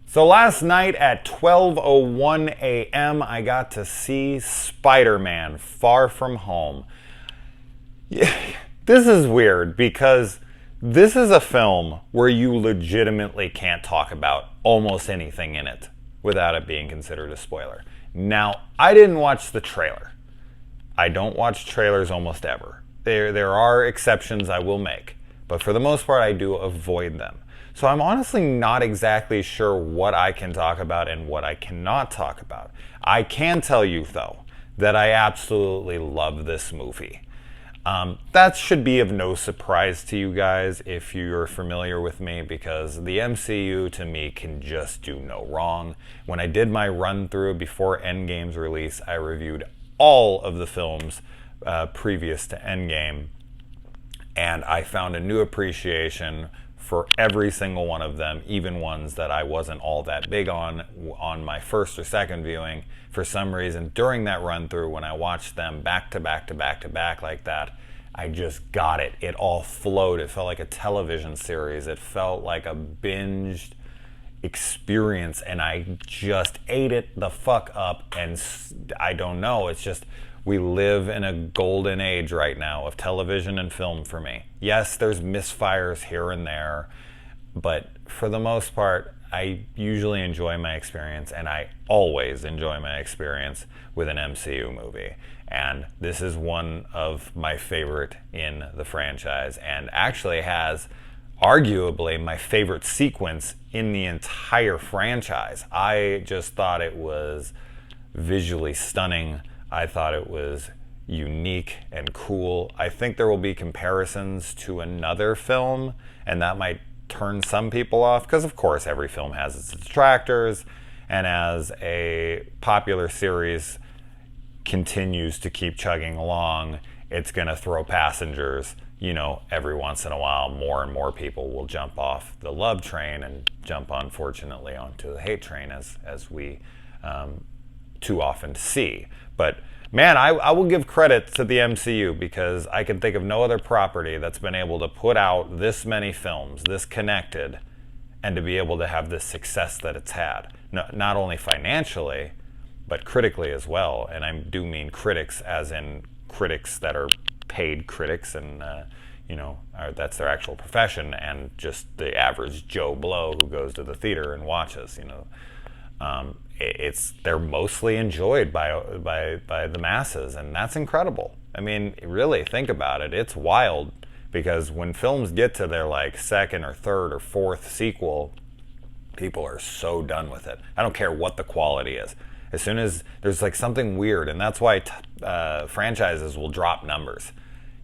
So last night at 12:01 a.m., I got to see Spider-Man: Far From Home. Yeah, this is weird because this is a film where you legitimately can't talk about almost anything in it without it being considered a spoiler. Now, I didn't watch the trailer. I don't watch trailers almost ever. There are exceptions I will make, but for the most part, I do avoid them. So I'm honestly not exactly sure what I can talk about and what I cannot talk about. I can tell you, though, that I absolutely love this movie. That should be of no surprise to you guys if you're familiar with me, because the MCU to me can just do no wrong. When I did my run through before Endgame's release, I reviewed all of the films previous to Endgame, and I found a new appreciation for every single one of them, even ones that I wasn't all that big on my first or second viewing. For some reason, during that run through, when I watched them back to back to back to back like that, I just got it. It all flowed. It felt like a television series. It felt like a binged experience, and I just ate it the fuck up. And I don't know, it's just, we live in a golden age right now of television and film for me. Yes, there's misfires here and there, but for the most part, I usually enjoy my experience, and I always enjoy my experience with an MCU movie. And this is one of my favorite in the franchise, and actually has arguably my favorite sequence in the entire franchise. I just thought it was visually stunning. I thought it was unique and cool. I think there will be comparisons to another film, and that might turn some people off, because of course every film has its detractors, and as a popular series continues to keep chugging along, it's going to throw passengers. You know, every once in a while, more and more people will jump off the love train and jump, unfortunately, onto the hate train, as we too often see. But man, I will give credit to the MCU, because I can think of no other property that's been able to put out this many films, this connected, and to be able to have this success that it's had. Not only financially, but critically as well. And I do mean critics as in critics that are paid critics, and that's their actual profession, and just the average Joe Blow who goes to the theater and watches. They're mostly enjoyed by the masses, and that's incredible. I mean, really think about it. It's wild, because when films get to their like second or third or fourth sequel, people are so done with it. I don't care what the quality is. As soon as there's like something weird, and that's why franchises will drop numbers.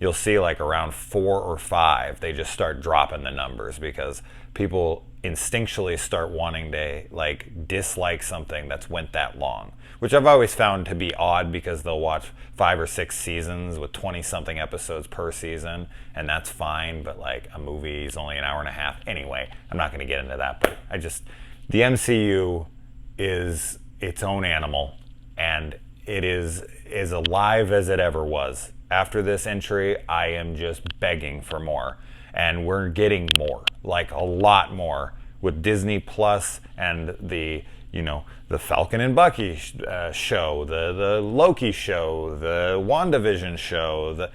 You'll see like around 4 or 5, they just start dropping the numbers, because people instinctually start wanting to like dislike something that's went that long, which I've always found to be odd, because they'll watch 5 or 6 seasons with 20-something episodes per season, and that's fine, but like a movie is only an hour and a half. Anyway, I'm not going to get into that, but the MCU is its own animal, and it is as alive as it ever was. After this entry, I am just begging for more, and we're getting more, like a lot more, with Disney Plus and the Falcon and Bucky show, the Loki show, the WandaVision show,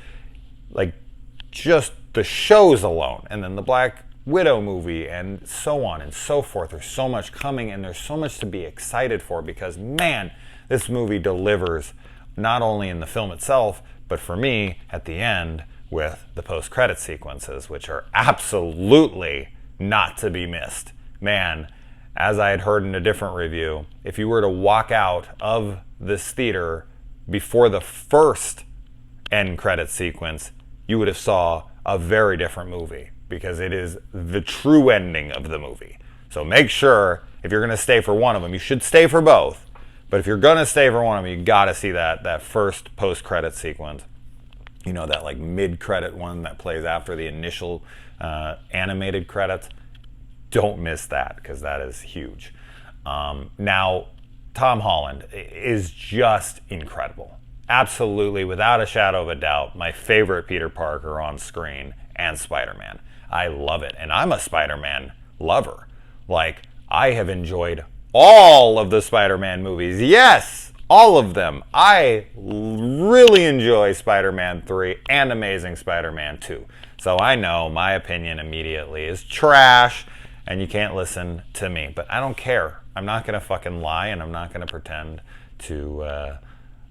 just the shows alone, and then the Black Widow movie, and so on and so forth. There's so much coming, and there's so much to be excited for, because man, this movie delivers, not only in the film itself, but for me at the end with the post-credit sequences, which are absolutely not to be missed. Man, as I had heard in a different review, if you were to walk out of this theater before the first end credit sequence, you would have saw a very different movie, because it is the true ending of the movie. So make sure, if you're going to stay for one of them, you should stay for both, but if you're going to stay for one of them, you got to see that first post-credit sequence. That like mid-credit one that plays after the initial animated credits. Don't miss that, because that is huge. Now, Tom Holland is just incredible. Absolutely, without a shadow of a doubt, my favorite Peter Parker on screen, and Spider-Man. I love it, and I'm a Spider-Man lover. Like, I have enjoyed all of the Spider-Man movies. Yes, all of them. I really enjoy Spider-Man 3 and Amazing Spider-Man 2. So I know my opinion immediately is trash, and you can't listen to me. But I don't care. I'm not going to fucking lie, and I'm not going to pretend to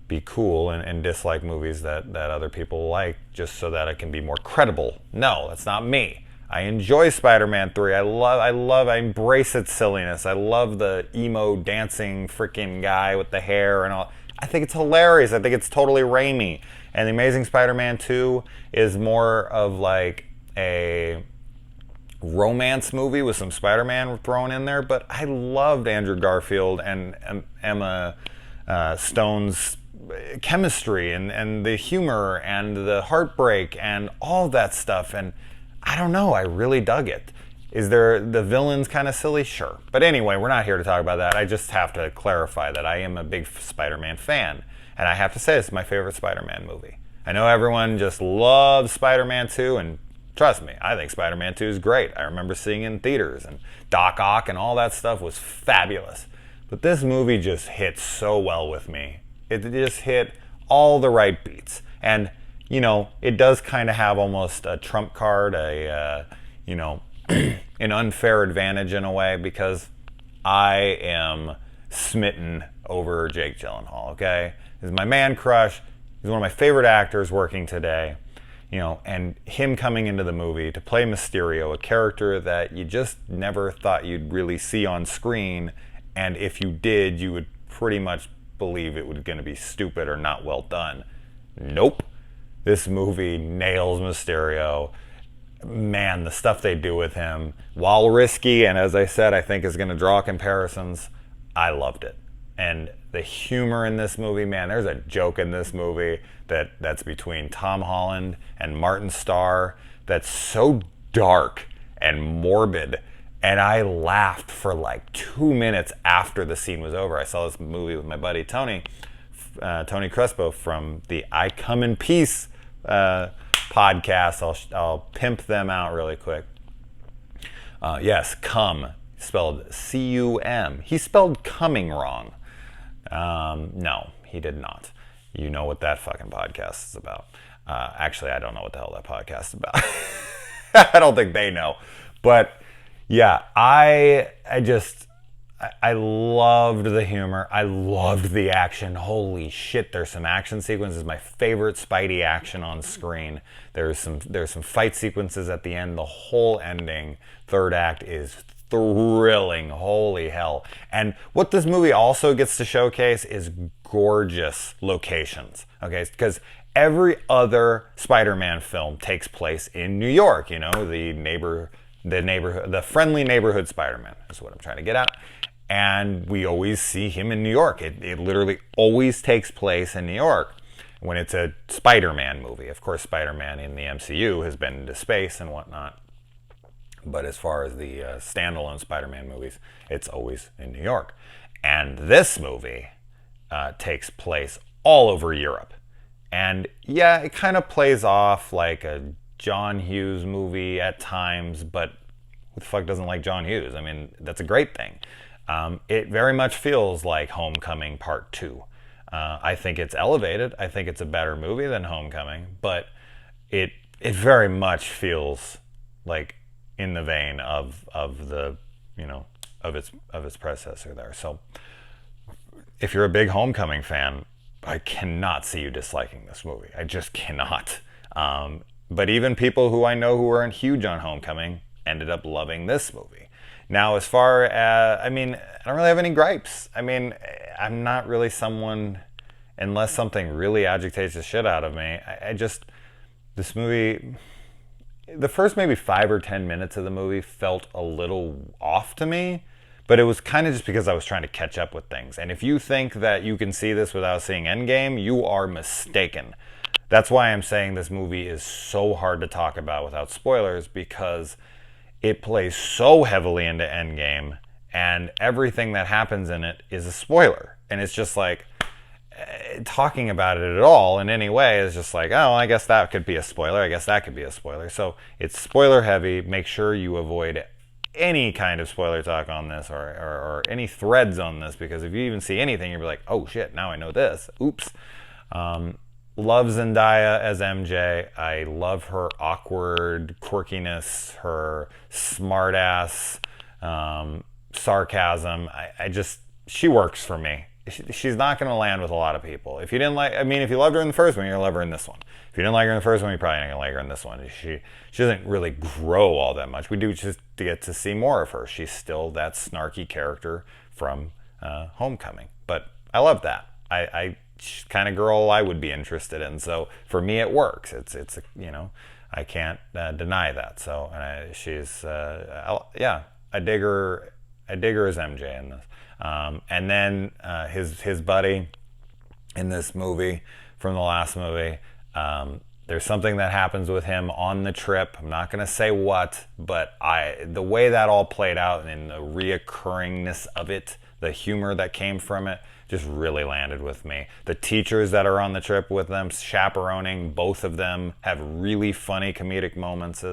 be cool and dislike movies that other people like just so that I can be more credible. No, that's not me. I enjoy Spider-Man 3. I embrace its silliness. I love the emo dancing freaking guy with the hair and all. I think it's hilarious. I think it's totally Raimi. And The Amazing Spider-Man 2 is more of like a romance movie with some Spider-Man thrown in there. But I loved Andrew Garfield and Emma Stone's chemistry and the humor and the heartbreak and all that stuff. And I don't know, I really dug it. Is there the villains kind of silly? Sure. But anyway, we're not here to talk about that. I just have to clarify that I am a big Spider-Man fan. And I have to say, it's my favorite Spider-Man movie. I know everyone just loves Spider-Man 2, and trust me, I think Spider-Man 2 is great. I remember seeing it in theaters, and Doc Ock and all that stuff was fabulous. But this movie just hit so well with me. It just hit all the right beats. And you know, it does kind of have almost a trump card, you know, an unfair advantage in a way, because I am smitten over Jake Gyllenhaal, okay? He's my man crush. He's one of my favorite actors working today, you know, and him coming into the movie to play Mysterio, a character that you just never thought you'd really see on screen, and if you did, you would pretty much believe it was going to be stupid or not well done. Nope. This movie nails Mysterio. Man, the stuff they do with him, while risky, and as I said, I think is going to draw comparisons, I loved it. And the humor in this movie, man, there's a joke in this movie that's between Tom Holland and Martin Starr that's so dark and morbid. And I laughed for like 2 minutes after the scene was over. I saw this movie with my buddy Tony Crespo from the I Come in Peace podcast. I'll pimp them out really quick. Yes, come, spelled C-U-M. He spelled coming wrong. No, he did not. You know what that fucking podcast is about. Actually, I don't know what the hell that podcast is about. I don't think they know. But yeah, I loved the humor. I loved the action. Holy shit, there's some action sequences. My favorite Spidey action on screen. There's some fight sequences at the end. The whole ending, third act, is thrilling. Holy hell. And what this movie also gets to showcase is gorgeous locations. Okay, because every other Spider-Man film takes place in New York. You know, the friendly neighborhood Spider-Man is what I'm trying to get at. And we always see him in New York. It literally always takes place in New York when it's a Spider-Man movie. Of course, Spider-Man in the MCU has been into space and whatnot. But as far as the standalone Spider-Man movies, it's always in New York. And this movie takes place all over Europe. And yeah, it kind of plays off like a John Hughes movie at times, but who the fuck doesn't like John Hughes? I mean, that's a great thing. It very much feels like Homecoming Part 2. I think it's elevated. I think it's a better movie than Homecoming, but it very much feels like in the vein of the, you know, of its predecessor there. So if you're a big Homecoming fan, I cannot see you disliking this movie. I just cannot. But even people who I know who weren't huge on Homecoming ended up loving this movie. Now, as far as, I mean, I don't really have any gripes. I mean, I'm not really someone, unless something really agitates the shit out of me. This movie, the first maybe 5 or 10 minutes of the movie felt a little off to me, but it was kind of just because I was trying to catch up with things. And if you think that you can see this without seeing Endgame, you are mistaken. That's why I'm saying this movie is so hard to talk about without spoilers, because it plays so heavily into Endgame, and everything that happens in it is a spoiler. And it's just like, talking about it at all in any way is just like, oh, I guess that could be a spoiler. I guess that could be a spoiler. So it's spoiler heavy. Make sure you avoid any kind of spoiler talk on this or any threads on this, because if you even see anything, you'll be like, oh shit, now I know this. Oops. Love Zendaya as MJ. I love her awkward quirkiness, her smartass sarcasm. She works for me. She's not going to land with a lot of people. If you didn't like, I mean, if you loved her in the first one, you're going to love her in this one. If you didn't like her in the first one, you're probably not going to like her in this one. She doesn't really grow all that much. We do just get to see more of her. She's still that snarky character from Homecoming. But I love that. She's the kind of girl I would be interested in. So for me, it works. It's you know, I can't deny that. So she's yeah, I dig her. I dig her as MJ in this. And then his buddy in this movie from the last movie. There's something that happens with him on the trip. I'm not going to say what, but the way that all played out and the reoccurringness of it, the humor that came from it, just really landed with me. The teachers that are on the trip with them, chaperoning, both of them have really funny comedic moments.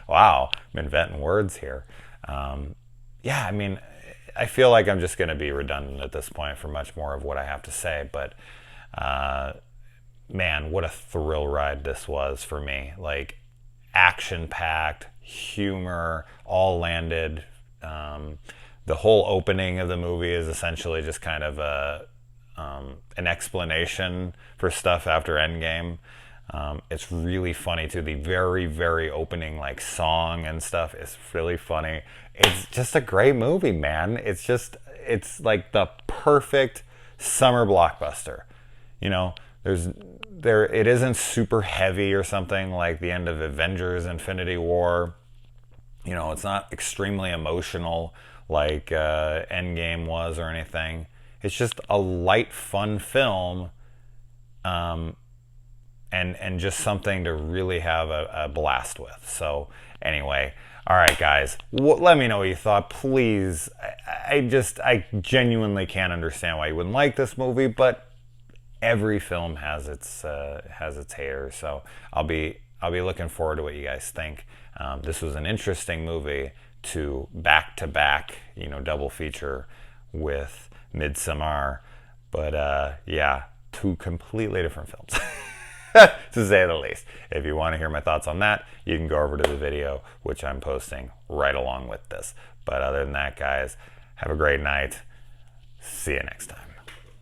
Wow, I'm inventing words here. Yeah, I mean, I feel like I'm just going to be redundant at this point for much more of what I have to say, but man, what a thrill ride this was for me. Like, action-packed, humor, all landed. The whole opening of the movie is essentially just kind of an explanation for stuff after Endgame. It's really funny too. The very, very opening like song and stuff is really funny. It's just a great movie, man. It's like the perfect summer blockbuster. You know, it isn't super heavy or something like the end of Avengers Infinity War. You know, it's not extremely emotional like Endgame was or anything. It's just a light, fun film. And just something to really have a blast with. So anyway, all right, guys, let me know what you thought, please. I genuinely can't understand why you wouldn't like this movie, but every film has its haters. So I'll be looking forward to what you guys think. This was an interesting movie to back, you know, double feature with Midsommar, but yeah, two completely different films. To say the least. If you want to hear my thoughts on that, you can go over to the video, which I'm posting right along with this. But other than that, guys, have a great night. See you next time.